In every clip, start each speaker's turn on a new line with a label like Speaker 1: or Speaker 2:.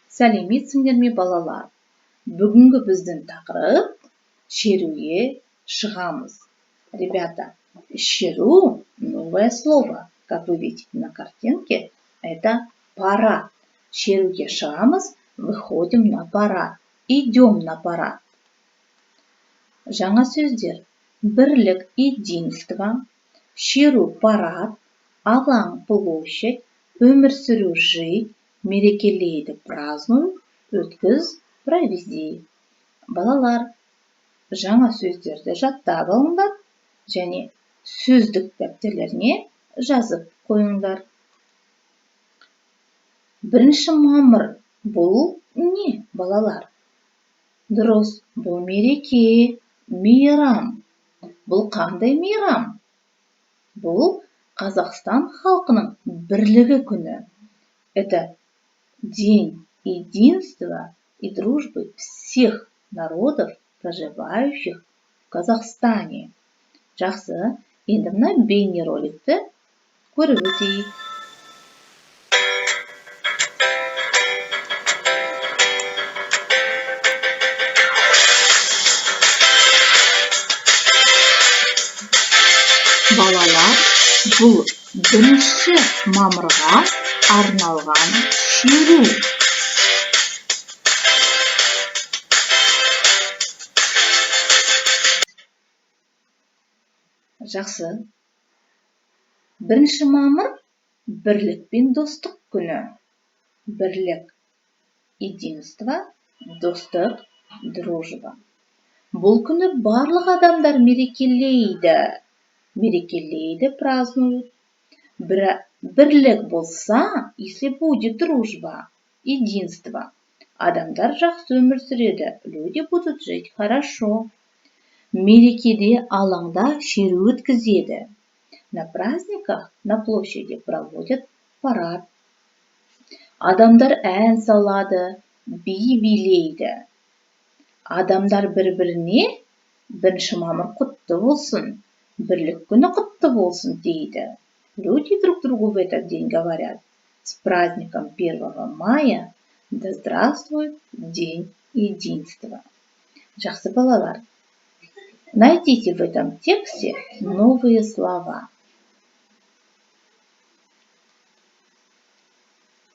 Speaker 1: Сәлеметсіңдер ме балалар? Бүгінгі біздің тақырып шеруге шығамыз. Ребята, шеру – новое слово. Как вы видите на картинке, это парад. Шеруге шығамыз, выходим на парад. Идем на парад. Жаңа сөздер. Бірлік, единство, шеру, парад, алаң, площадь, өмір сүру, жить, мерекелейді, праздную, өткіз, провези. Балалар, жаңа сөздерді жаттап алыңдар және сөздік дәптерлеріне жазып қойыңдар. 1 мамыр бұл не, балалар? Дұрыс, бұл мереке, мейрам. Бұл қандай мейрам? Бұл Қазақстан халқының бірлігі күні. Это день единства и дружбы всех народов, проживающих в Казахстане. Жақсы, енді мына бейнероликті көріп өтейік. Балалар, бұл 1 мамырға арналған шеру. Жақсы. 1 мамыр бірлік пен достық күні. Бірлік, единство, достық, дружба. Бұл күні барлық адамдар мерекелейді. Мерекелейді, празднуют. Бірлік болса, если будет дружба, единство, адамдар жақсы өмір сүреді, люди будут жить хорошо. Мерекеде алаңда шеру өткізеді. На праздниках на площади проводят парад. Адамдар ән салады, би билейді. Адамдар бір-біріне 1 мамыр құтты болсын, бірлік күні құтты болсын дейді. Люди друг другу в этот день говорят: с праздником 1 мая, да здравствует день единства. Жақсы балалар, найдите в этом тексте новые слова.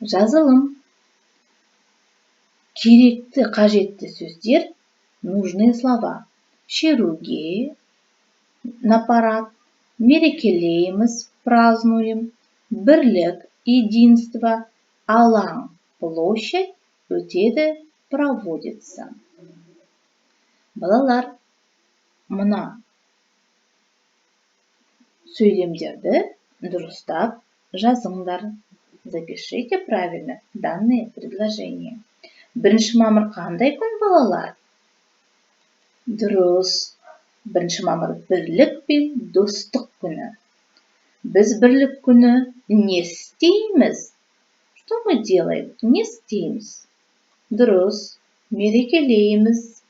Speaker 1: Жазылым. Керекті, қажетті сөздер, нужные слова. Шеруге, на парад, мерекелейміз, празднуем, бірлік, единство, алаң, площадь, өтеді, проводится. Балалар, мына сөйлемдерді дұрыстап жазыңдар. Запишите правильно данные предложения. 1 мамыр қандай күн, балалар? Дұрыс. 1 мамыр бірлік пен достық күні. Біз бірлік күні не істейміз? Что мы делаем? Не істейміз. Дұрыс. Мерекелейміз.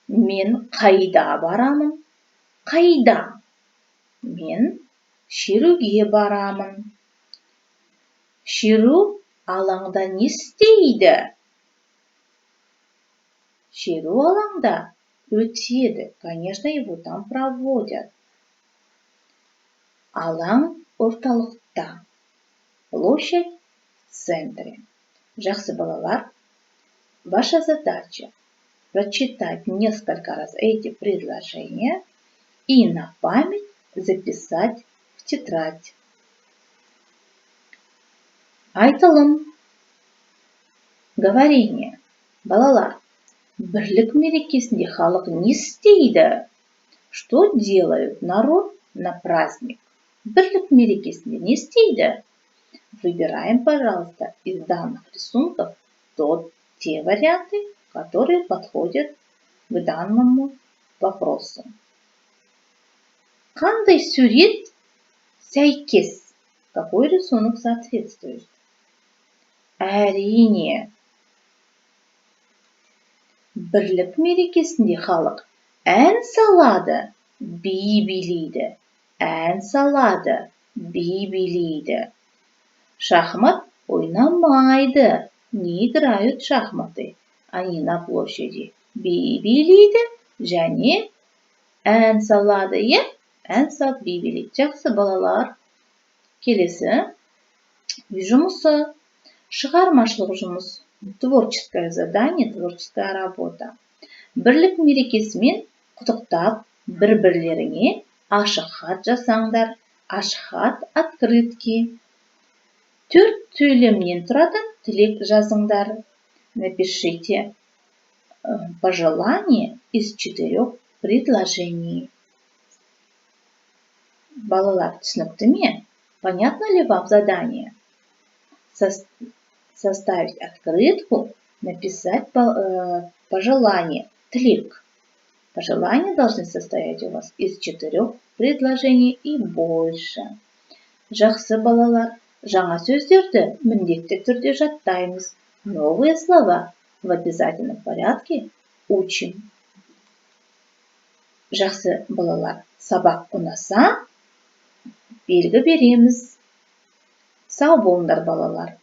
Speaker 1: Мен қайда барамын? Қайда? Мен шеруге барамын. Шеру алаңда не істейді? Шеру алаңда өтеді. Конечно, его там проводят. Алаң орталықта. Площадь в центре. Жақсы балалар, ваша задача прочитать несколько раз эти предложения и на память записать в тетрадь. Айтылым. Говорение. Балалар, бірлік мерекесінде халық не істейді? Что делают народ на праздник? Бірлік мерекесінде не істейді? Выбираем, пожалуйста, из данных рисунков те варианты, которые подходят к данному вопросу. Қандай сурет сәйкес? Какой рисунок соответствует? Әрине. Бірлік мерекесінде халық ән салады, би билейді. Ән салады, би билейді. Шахмат ойнамайды, не играют в шахматы. Они на площади би билейді және ән салады, иә? Ән салып би билейді. Жақсы балалар. Келесі үй жұмысы, шығармашылық жұмыс, творческое задание, творческая работа. Бірлік мерекесімен құттықтап, бір-бірлеріңе ашық хат жасаңдар. Ашық хат открытки. 4 сөйлемнен тұратын тілек жазыңдар. Напишите пожелание из 4 предложений. Балалар, түсінікті ме? Понятно ли вам задание? Составить открытку, написать пожелание, тілек. Пожелания должны состоять у вас из 4 предложений и больше. Жақсы балалар, жаңа сөздерді міндетті түрде жаттаймыз. Новые слова в обязательном порядке учим. Жақсы балалар, сабақ ұнаса, белгі береміз. Сау болыңдар балалар.